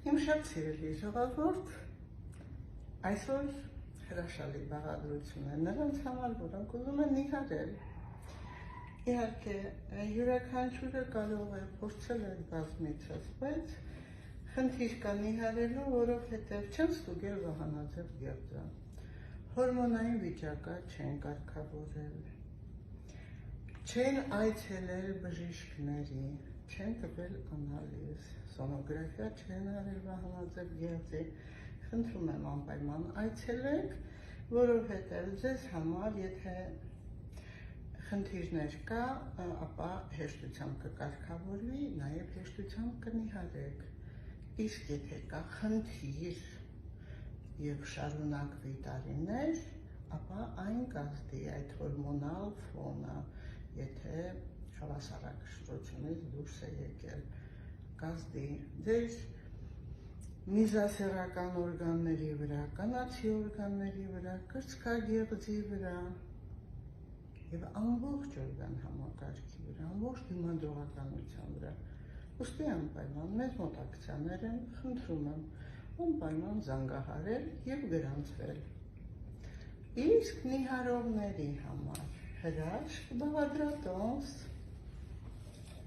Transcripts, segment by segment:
Իմ շատ սիրելի ժողովուրդ, այսօր հրաշալի բաղադրություն է նրանց համար, որոնք ուզում են նիհարել։ Իհարկե, յուրաքանչյուրը կարող է փորձել այդ բազմիցս, բայց խնդիր կա նիհարելու, որովհետև չեն ստուգել վահանաձև գեղձը, հորմոնային վիճակը չեն կարգավորել, չեն այցելել բժիշկների, չեն տվել անալիզ, սոնոգրաֆիա չեն արել վահանաձև գեղձի, խնդրում եմ անպայման այցելեք, որովհետև ձեզ համար, եթե խնդիրներ կա, ապա հեշտությամբ կկարգավորվի, նաև հեշտությամբ կնիհարեք, իսկ եթե կա խնդիր և շարունակվի տարիներ, ապա այն կազդի այդ հորմոնալ ֆոնը, եթե հավասարակշռությունից դուրս է եկել, կազդի ձեր միզասեռական օրգանների վրա, կանացի օրգանների վրա, կրծքագեղձի վրա և ամբողջ օրգան համակարգի վրա, ամբողջ դիմադրողականության վրա, ուստի անպայման մեզ մոտ ակցիաներ են, խնդրում եմ, անպայման զանգահարել և գրանցվել։ Իսկ նիհարողների համար հրաշք բաղադրատոմս,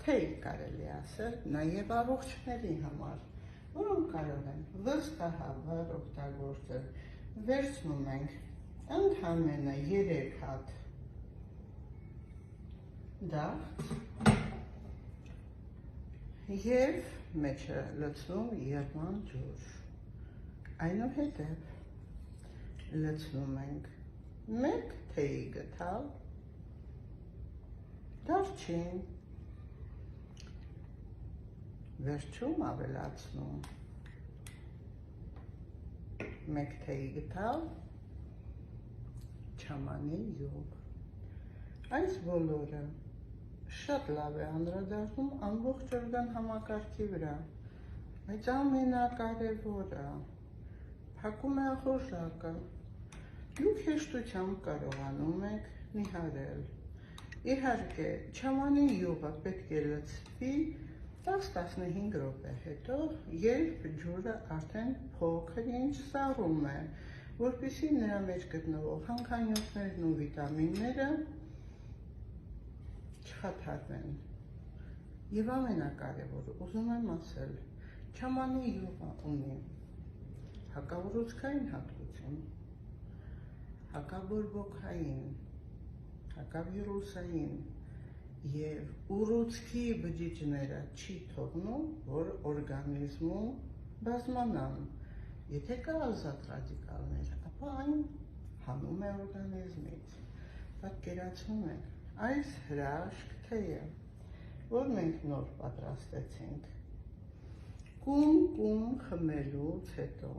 թեյ կարելի ասել, նաև առողջների համար, որոնք կարող են վստահաբար օգտագործել, վերցնում ենք ընդամենը 3 հատ դաղթ և մեջը լցնում եղման ջուր, այնուհետև լցնում ենք 1 թեյի գթալ, դարչին, վերջում ավելացնում 1 թեյի գթալ չամանի յուղ։ Այս բոլորը շատ լավ է անդրադառնում ամբողջ օրգան համակարգի վրա, բայց ամենակարևորը փակում է ախորժակը, դուք հեշտությամբ կարողանում եք նիհարել։ Իհարկե, չամանի յուղը պետք է լցվի 10-15 րոպե հետո, երբ ջուրը արդեն փոքր-ինչ սառում է, որպեսզի նրա մեջ գտնվող հանքանյութերն ու վիտամինները չխաթարվեն։ Եվ ամենակարևորը, ուզում եմ ասել, չամանի յուղը ունի հակաուռուցքային հատկություն, հակաբորբոքային, հակավիրուսային և ուռուցքի բջիջները չի թողնում, որ օրգանիզմում բազմանան։ Եթե կա ազատ ռադիկալներ, ապա այն հանում է օրգանիզմից։ Պատկերացնում եք, այս հրաշք թեյը, որ մենք նոր պատրաստեցինք, կում խմելուց հետո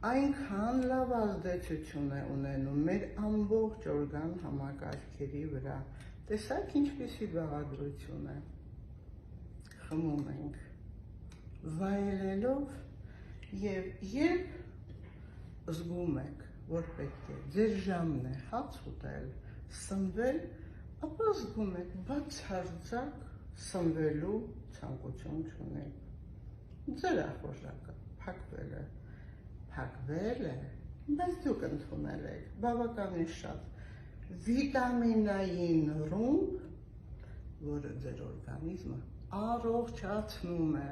այնքան լավ ազդեցություն է ունենում մեր ամբողջ օրգան համակարգերի վրա, տեսակ ինչպիսի բաղադրություն է, խմում ենք, վայելելով և երբ զգում եք, որ պետք է, ձեր ժամն է հաց ուտել, սնվել, ապա զգում եք բացարձակ սնվելու ցանկություն չունեք, ձեր ախորժակը փակվել է, բայց դուք ընդունել եք բավականին շատ վիտամինային ռումբ, որը ձեր օրգանիզմը առողջացնում է։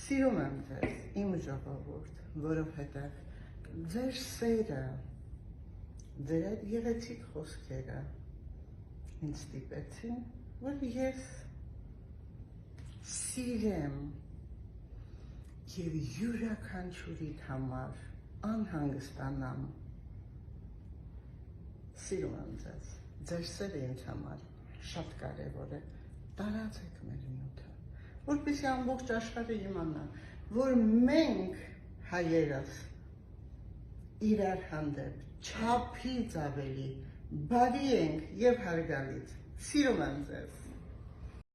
Սիրում եմ ձեզ, իմ ժողովուրդ, որովհետև ձեր սերը, ձեր այդ գեղեցիկ խոսքերը ինձ ստիպեցին, որ ես սիրեմ և յուրաքանչյուրիդ համար անհանգստանամ։ Սիրում եմ ձեզ, ձեր սերը ինձ համար շատ կարևոր է, տարածեք մեր նյութը, որպեսզի ամբողջ աշխարհը իմանա, որ մենք հայերս իրար հանդեպ չափից ավելի բարի ենք և հարգալից։ Սիրում եմ ձեզ։